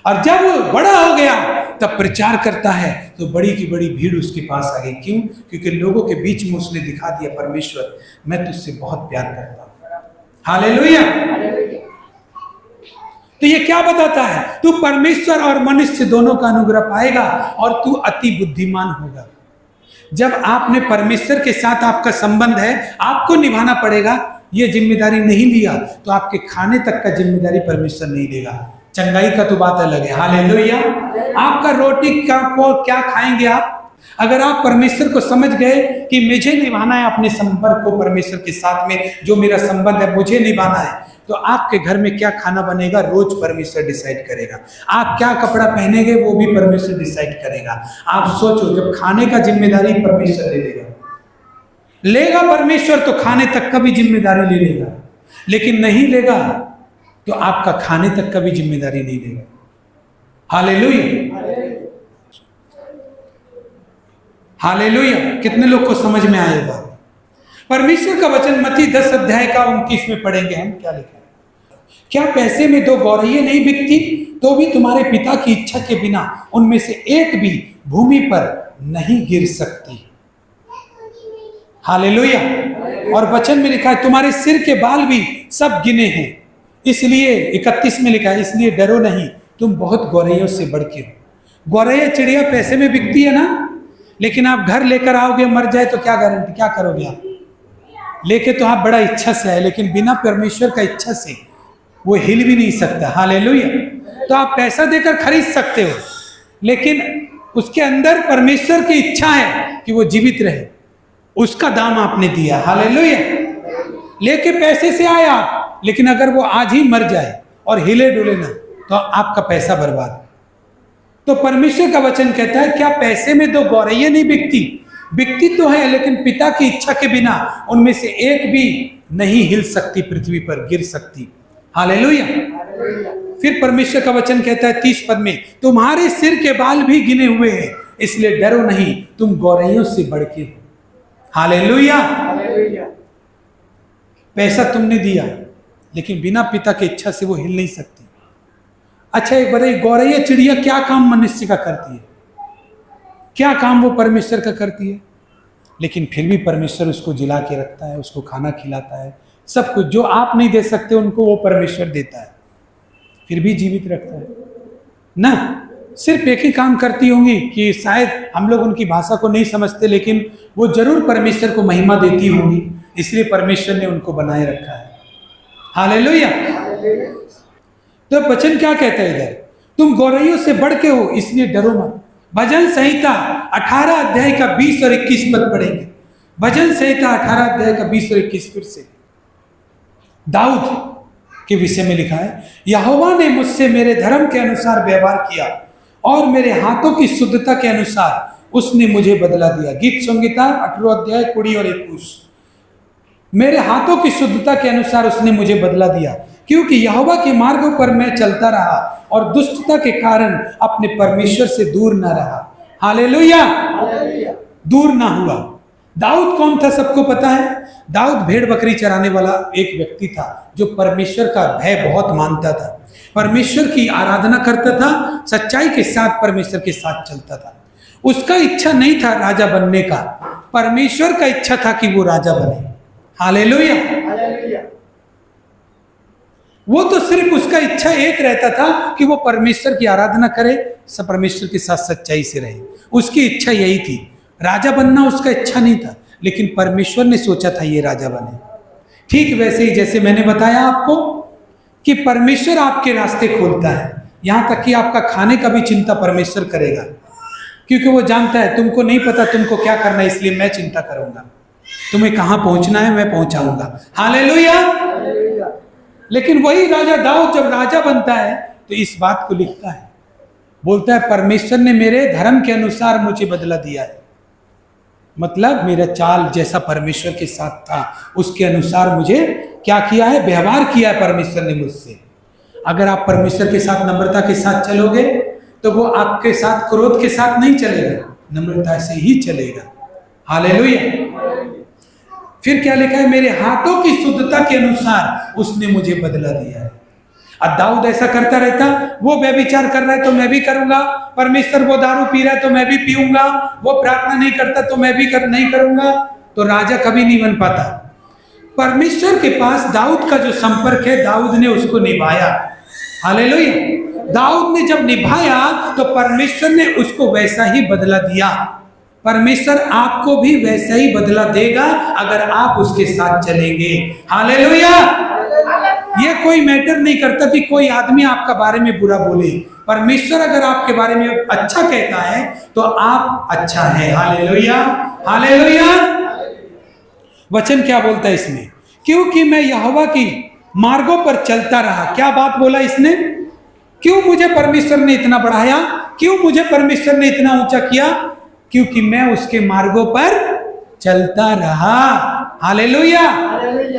और जब वो बड़ा हो गया तब प्रचार करता है तो बड़ी की बड़ी भीड़ उसके पास आ गई। क्यों? क्योंकि लोगों के बीच में उसने दिखा दिया परमेश्वर मैं तुझसे बहुत प्यार करता हूं। हालेलुया। तो ये क्या बताता है? तू परमेश्वर और मनुष्य दोनों का अनुग्रह पाएगा और तू अति बुद्धिमान होगा। जब आपने परमेश्वर के साथ आपका संबंध है, आपको निभाना पड़ेगा। ये जिम्मेदारी नहीं लिया तो आपके खाने तक का जिम्मेदारी परमेश्वर नहीं लेगा। चंगाई का तो बात अलग है। हालेलुया। आपका रोटी का को क्या खाएंगे आप? अगर आप परमेश्वर को समझ गए कि मुझे निभाना है अपने संपर्क को परमेश्वर के साथ में, जो मेरा संबंध है मुझे निभाना है, तो आपके घर में क्या खाना बनेगा रोज परमेश्वर डिसाइड करेगा। आप क्या कपड़ा पहनेंगे वो भी परमेश्वर डिसाइड करेगा। आप सोचो, जब खाने का जिम्मेदारी परमेश्वर लेगा परमेश्वर, तो खाने तक का भी जिम्मेदारी ले लेगा। लेकिन नहीं लेगा तो आपका खाने तक का भी जिम्मेदारी नहीं लेगा। हालेलुया। हालेलुया। कितने लोग को समझ में आएगा? परमेश्वर का वचन मत्ती 10 अध्याय का 29 में पढ़ेंगे हम, क्या लिखा है? क्या पैसे में 2 गौरैया नहीं बिकती, तो भी तुम्हारे पिता की इच्छा के बिना उनमें से एक भी भूमि पर नहीं गिर सकती। हालेलुया। और वचन में लिखा है तुम्हारे सिर के बाल भी सब गिने हैं, इसलिए 31 में लिखा है इसलिए डरो नहीं, तुम बहुत गौरैयों से बढ़ के हो। गौरैया चिड़िया पैसे में बिकती है ना, लेकिन आप घर लेकर आओगे मर जाए तो क्या गारंटी, क्या करोगे आप? लेके तो आप बड़ा इच्छा से आए, लेकिन बिना परमेश्वर का इच्छा से वो हिल भी नहीं सकता। हालेलुया। तो आप पैसा देकर खरीद सकते हो, लेकिन उसके अंदर परमेश्वर की इच्छा है कि वो जीवित रहे, उसका दाम आपने दिया। हालेलुया। लेके पैसे से आए आप, लेकिन अगर वो आज ही मर जाए और हिले डुले ना, तो आपका पैसा बर्बाद। तो परमेश्वर का वचन कहता है क्या पैसे में 2 गौरैया नहीं बिकती? बिकती तो है, लेकिन पिता की इच्छा के बिना उनमें से एक भी नहीं हिल सकती, पृथ्वी पर गिर सकती। हालेलुया। फिर परमेश्वर का वचन कहता है 30 पद में तुम्हारे सिर के बाल भी गिने हुए हैं, इसलिए डरो नहीं, तुम गौरैयों से बढ़ के हो। हालेलुया। पैसा तुमने दिया, लेकिन बिना पिता की इच्छा से वो हिल नहीं सकती। अच्छा एक बताइए, गौरैया चिड़िया क्या काम मनुष्य का करती है? क्या काम वो परमेश्वर का करती है? लेकिन फिर भी परमेश्वर उसको जिला के रखता है, उसको खाना खिलाता है, सब कुछ जो आप नहीं दे सकते उनको वो परमेश्वर देता है, फिर भी जीवित रखता है ना। सिर्फ एक ही काम करती होंगी कि शायद हम लोग उनकी भाषा को नहीं समझते, लेकिन वो जरूर परमेश्वर को महिमा देती होंगी, इसलिए परमेश्वर ने उनको बनाए रखा है। हालेलुया। तो वचन क्या कहता है इधर, तुम गौरैयों से बढ़ के हो, इसलिए डरो मत। भजन संहिता 18 अध्याय का 20 और 21 पद पढ़ेंगे। भजन संहिता 18 अध्याय का 20 और 21 फिर से दाऊद के विषय में लिखा है, यहोवा ने मुझसे मेरे धर्म के अनुसार व्यवहार किया और मेरे हाथों की शुद्धता के अनुसार उसने मुझे बदला दिया। गीत संहिता 18 अध्याय 20 और 21। मेरे हाथों की शुद्धता के अनुसार उसने मुझे बदला दिया, क्योंकि यहोवा के मार्गों पर मैं चलता रहा और दुष्टता के कारण अपने परमेश्वर से दूर न रहा। हालेलुया। दूर ना हुआ। दाऊद कौन था सबको पता है? दाऊद भेड़ बकरी चराने वाला एक व्यक्ति था जो परमेश्वर का भय बहुत मानता था, परमेश्वर की आराधना करता था, सच्चाई के साथ परमेश्वर के साथ चलता था। उसका इच्छा नहीं था राजा बनने का, परमेश्वर का इच्छा था कि वो राजा बने। हालेलुया। वो तो सिर्फ उसका इच्छा एक रहता था कि वो परमेश्वर की आराधना करे, सब परमेश्वर के साथ सच्चाई से रहे। उसकी इच्छा यही थी, राजा बनना उसका इच्छा नहीं था, लेकिन परमेश्वर ने सोचा था ये राजा बने। ठीक वैसे ही जैसे मैंने बताया आपको कि परमेश्वर आपके रास्ते खोलता है, यहां तक कि आपका खाने का भी चिंता परमेश्वर करेगा, क्योंकि वो जानता है तुमको नहीं पता तुमको क्या करना है, इसलिए मैं चिंता करूंगा, तुम्हें कहां पहुंचना है मैं पहुंचाऊंगा। हालेलुया। लेकिन वही राजा दाऊद जब राजा बनता है तो इस बात को लिखता है, बोलता है परमेश्वर ने मेरे धर्म के अनुसार मुझे बदला दिया है। मतलब मेरा चाल जैसा परमेश्वर के साथ था उसके अनुसार मुझे क्या किया है, व्यवहार किया है परमेश्वर ने मुझसे। अगर आप परमेश्वर के साथ नम्रता के साथ चलोगे तो वो आपके साथ क्रोध के साथ नहीं चलेगा, नम्रता से ही चलेगा। हालेलुया। फिर क्या लिखा है, मेरे हाथों की शुद्धता के अनुसार उसने मुझे बदला दिया है। अब दाऊद ऐसा करता रहता, वो व्यभिचार कर रहा है तो मैं भी करूंगा, परमेश्वर वो दारू पी रहा है तो मैं भी पीऊंगा, वो प्रार्थना नहीं करता तो मैं भी नहीं करूंगा, तो राजा कभी नहीं बन पाता। परमेश्वर के पास दाऊद का जो संपर्क है, दाऊद ने उसको निभाया। हालेलुया। दाऊद ने जब निभाया तो परमेश्वर ने उसको वैसा ही बदला दिया। परमेश्वर आपको भी वैसा ही बदला देगा अगर आप उसके साथ चलेंगे। हालेलुया। ये कोई मैटर नहीं करता कि कोई आदमी आपका बारे में बुरा बोले, परमेश्वर अगर आपके बारे में अच्छा कहता है तो आप अच्छा है। हालेलुया। हालेलुया। वचन क्या बोलता है इसमें, क्योंकि मैं यहोवा की मार्गों पर चलता रहा। क्या बात बोला इसने, क्यों मुझे परमेश्वर ने इतना बढ़ाया, क्यों मुझे परमेश्वर ने इतना ऊंचा किया, क्योंकि मैं उसके मार्गों पर चलता रहा। हालेलुया।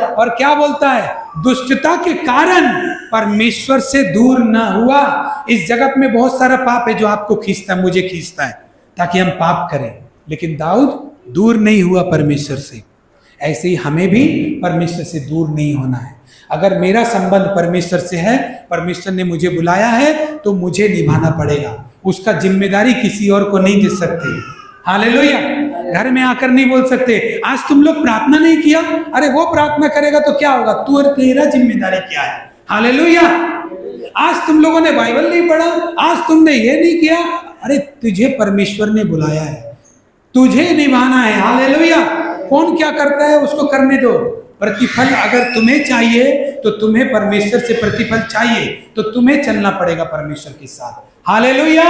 और क्या बोलता है, दुष्टता के कारण परमेश्वर से दूर ना हुआ। इस जगत में बहुत सारा पाप है जो आपको खींचता है, मुझे खींचता है ताकि हम पाप करें, लेकिन दाऊद दूर नहीं हुआ परमेश्वर से। ऐसे ही हमें भी परमेश्वर से दूर नहीं होना है। अगर मेरा संबंध परमेश्वर से है, परमेश्वर ने मुझे बुलाया है, तो मुझे निभाना पड़ेगा। उसका जिम्मेदारी किसी और को नहीं दे सकते। हालेलुया। घर में आकर नहीं बोल सकते आज तुम लोग प्रार्थना नहीं किया, अरे वो प्रार्थना करेगा तो क्या होगा, तू और तेरा जिम्मेदारी क्या है। हालेलुया। आज तुम लोगों ने बाइबल नहीं पढ़ा, आज तुमने ये नहीं किया, अरे तुझे परमेश्वर ने बुलाया है, तुझे निभाना है। हालेलुया। कौन क्या करता है उसको करने दो। प्रतिफल अगर तुम्हें चाहिए तो तुम्हें परमेश्वर से प्रतिफल चाहिए, तो तुम्हें चलना पड़ेगा परमेश्वर के साथ। हालेलुया।